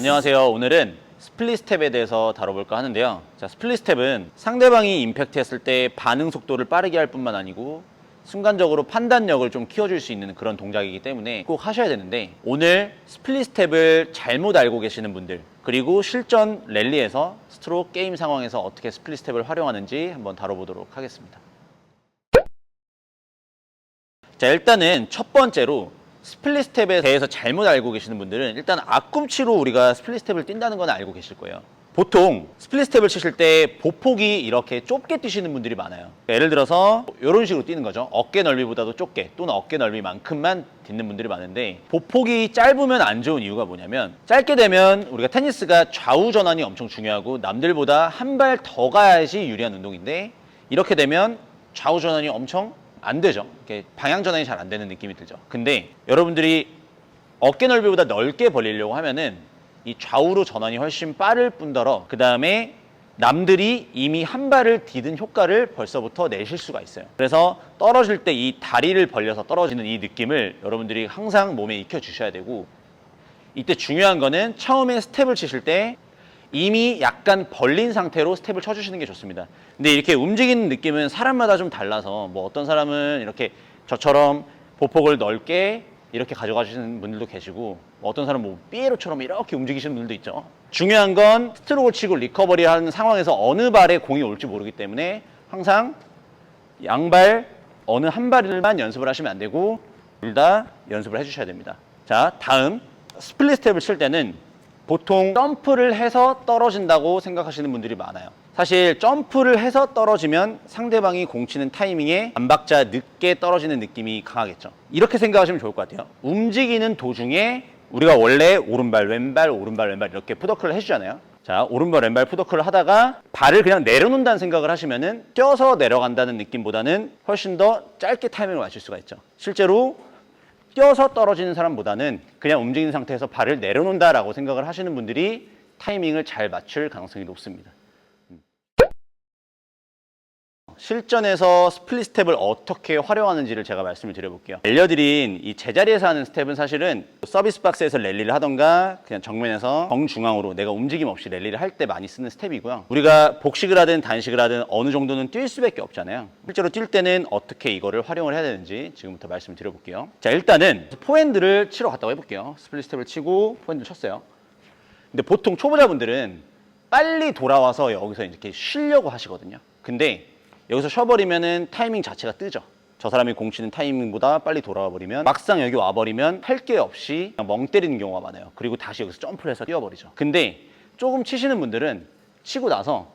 안녕하세요. 오늘은 스플릿 스텝에 대해서 다뤄볼까 하는데요. 자, 스플릿 스텝은 상대방이 임팩트 했을 때 반응 속도를 빠르게 할 뿐만 아니고 순간적으로 판단력을 좀 키워줄 수 있는 그런 동작이기 때문에 꼭 하셔야 되는데, 오늘 스플릿 스텝을 잘못 알고 계시는 분들, 그리고 실전 랠리에서 스트로크 게임 상황에서 어떻게 스플릿 스텝을 활용하는지 한번 다뤄보도록 하겠습니다. 자, 일단은 첫 번째로 스플릿 스텝에 대해서 잘못 알고 계시는 분들은 일단 앞꿈치로 우리가 스플릿 스텝을 뛴다는 건 알고 계실 거예요. 보통 스플릿 스텝을 치실 때 보폭이 이렇게 좁게 뛰시는 분들이 많아요. 예를 들어서 이런 식으로 뛰는 거죠. 어깨 넓이보다도 좁게, 또는 어깨 넓이만큼만 딛는 분들이 많은데, 보폭이 짧으면 안 좋은 이유가 뭐냐면, 짧게 되면 우리가 테니스가 좌우 전환이 엄청 중요하고 남들보다 한 발 더 가야지 유리한 운동인데, 이렇게 되면 좌우 전환이 엄청 안 되죠. 이렇게 방향 전환이 잘 안 되는 느낌이 들죠. 근데 여러분들이 어깨 넓이보다 넓게 벌리려고 하면은 이 좌우로 전환이 훨씬 빠를 뿐더러, 그 다음에 남들이 이미 한 발을 디딘 효과를 벌써부터 내실 수가 있어요. 그래서 떨어질 때 이 다리를 벌려서 떨어지는 이 느낌을 여러분들이 항상 몸에 익혀 주셔야 되고, 이때 중요한 거는 처음에 스텝을 치실 때 이미 약간 벌린 상태로 스텝을 쳐주시는 게 좋습니다. 근데 이렇게 움직이는 느낌은 사람마다 좀 달라서, 뭐 어떤 사람은 이렇게 저처럼 보폭을 넓게 이렇게 가져가 주시는 분들도 계시고, 어떤 사람은 뭐 삐에로처럼 이렇게 움직이시는 분들도 있죠. 중요한 건 스트로크를 치고 리커버리 하는 상황에서 어느 발에 공이 올지 모르기 때문에 항상 양발 어느 한 발만 연습을 하시면 안 되고 둘 다 연습을 해주셔야 됩니다. 자, 다음 스플릿 스텝을 칠 때는 보통 점프를 해서 떨어진다고 생각하시는 분들이 많아요. 사실 점프를 해서 떨어지면 상대방이 공 치는 타이밍에 반 박자 늦게 떨어지는 느낌이 강하겠죠. 이렇게 생각하시면 좋을 것 같아요. 움직이는 도중에 우리가 원래 오른발 왼발 오른발 왼발 이렇게 푸더클을 해주잖아요. 자, 오른발 왼발 푸더클을 하다가 발을 그냥 내려놓는다는 생각을 하시면은 뛰어서 내려간다는 느낌보다는 훨씬 더 짧게 타이밍을 맞출 수가 있죠. 실제로 뛰어서 떨어지는 사람보다는 그냥 움직이는 상태에서 발을 내려놓는다라고 생각을 하시는 분들이 타이밍을 잘 맞출 가능성이 높습니다. 실전에서 스플릿 스텝을 어떻게 활용하는지를 제가 말씀을 드려볼게요. 알려드린 이 제자리에서 하는 스텝은 사실은 서비스 박스에서 랠리를 하던가 그냥 정면에서 정중앙으로 내가 움직임 없이 랠리를 할 때 많이 쓰는 스텝이고요. 우리가 복식을 하든 단식을 하든 어느 정도는 뛸 수밖에 없잖아요. 실제로 뛸 때는 어떻게 이거를 활용을 해야 되는지 지금부터 말씀을 드려볼게요. 자, 일단은 포핸드를 치러 갔다고 해볼게요. 스플릿 스텝을 치고 포핸드를 쳤어요. 근데 보통 초보자분들은 빨리 돌아와서 여기서 이렇게 쉬려고 하시거든요. 근데 여기서 쉬어버리면은 타이밍 자체가 뜨죠. 저 사람이 공 치는 타이밍보다 빨리 돌아와 버리면 막상 여기 와버리면 할 게 없이 그냥 멍 때리는 경우가 많아요. 그리고 다시 여기서 점프를 해서 뛰어버리죠. 근데 조금 치시는 분들은 치고 나서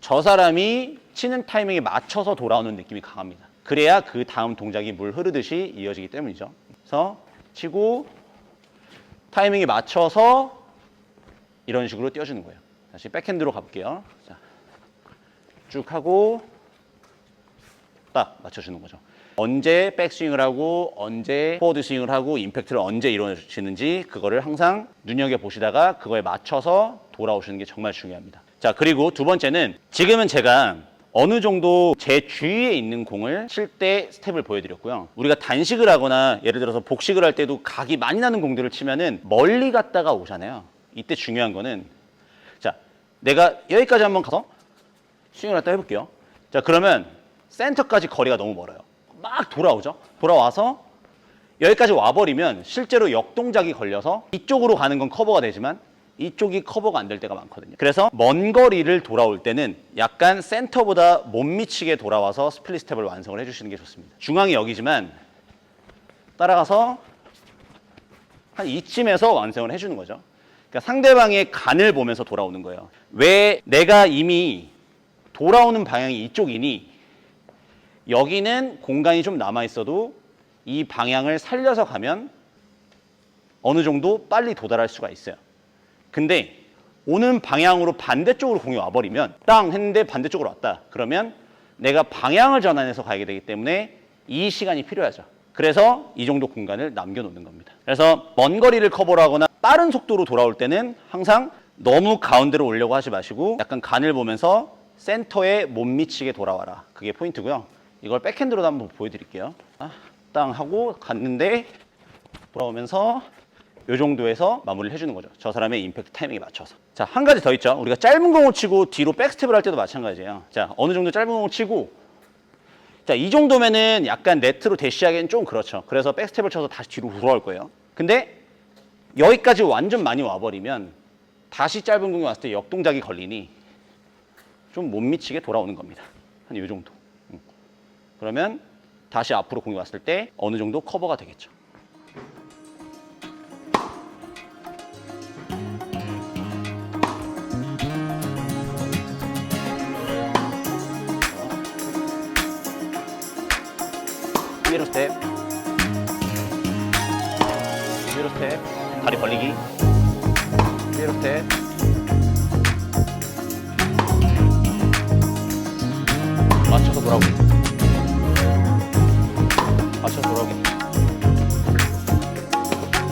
저 사람이 치는 타이밍에 맞춰서 돌아오는 느낌이 강합니다. 그래야 그 다음 동작이 물 흐르듯이 이어지기 때문이죠. 그래서 치고 타이밍에 맞춰서 이런 식으로 띄워주는 거예요. 다시 백핸드로 가볼게요. 자, 쭉 하고 딱 맞춰주는 거죠. 언제 백스윙을 하고 언제 포워드 스윙을 하고 임팩트를 언제 이루어지는지 그거를 항상 눈여겨보시다가 그거에 맞춰서 돌아오시는 게 정말 중요합니다. 자, 그리고 두 번째는 지금은 제가 어느 정도 제 주위에 있는 공을 칠 때 스텝을 보여드렸고요. 우리가 단식을 하거나 예를 들어서 복식을 할 때도 각이 많이 나는 공들을 치면은 멀리 갔다가 오잖아요. 이때 중요한 거는, 자, 내가 여기까지 한번 가서 스윙을 했다 해볼게요. 자, 그러면 센터까지 거리가 너무 멀어요. 막 돌아오죠. 돌아와서 여기까지 와버리면 실제로 역동작이 걸려서 이쪽으로 가는 건 커버가 되지만 이쪽이 커버가 안 될 때가 많거든요. 그래서 먼 거리를 돌아올 때는 약간 센터보다 못 미치게 돌아와서 스플릿 스텝을 완성을 해주시는 게 좋습니다. 중앙이 여기지만 따라가서 한 이쯤에서 완성을 해주는 거죠. 그러니까 상대방의 간을 보면서 돌아오는 거예요. 왜 내가 이미 돌아오는 방향이 이쪽이니 여기는 공간이 좀 남아있어도 이 방향을 살려서 가면 어느 정도 빨리 도달할 수가 있어요. 근데 오는 방향으로 반대쪽으로 공이 와버리면 땅 했는데 반대쪽으로 왔다. 그러면 내가 방향을 전환해서 가게 되기 때문에 이 시간이 필요하죠. 그래서 이 정도 공간을 남겨놓는 겁니다. 그래서 먼 거리를 커버를 하거나 빠른 속도로 돌아올 때는 항상 너무 가운데로 오려고 하지 마시고 약간 간을 보면서 센터에 못 미치게 돌아와라. 그게 포인트고요. 이걸 백핸드로 한번 보여드릴게요. 땅 하고 갔는데 돌아오면서 요 정도에서 마무리를 해주는 거죠. 저 사람의 임팩트 타이밍에 맞춰서. 자, 한 가지 더 있죠. 우리가 짧은 공을 치고 뒤로 백스텝을 할 때도 마찬가지예요. 자, 어느 정도 짧은 공을 치고, 자, 이 정도면은 약간 네트로 대시하기엔 좀 그렇죠. 그래서 백스텝을 쳐서 다시 뒤로 돌아올 거예요. 근데 여기까지 완전 많이 와버리면 다시 짧은 공이 왔을 때 역동작이 걸리니 좀 못 미치게 돌아오는 겁니다. 한 이 정도. 그러면 다시 앞으로 공이 왔을 때 어느 정도 커버가 되겠죠. 위로 스텝, 위로 스텝, 다리 벌리기, 위로 스텝, 맞춰서 돌아오기, 맞춰서 돌아오기,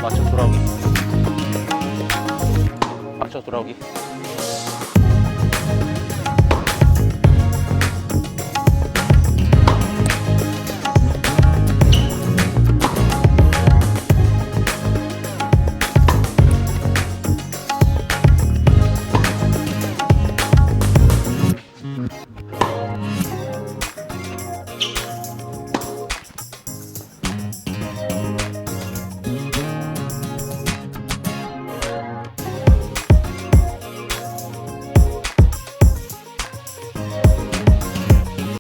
맞춰서 돌아오기, 맞춰서 돌아오기.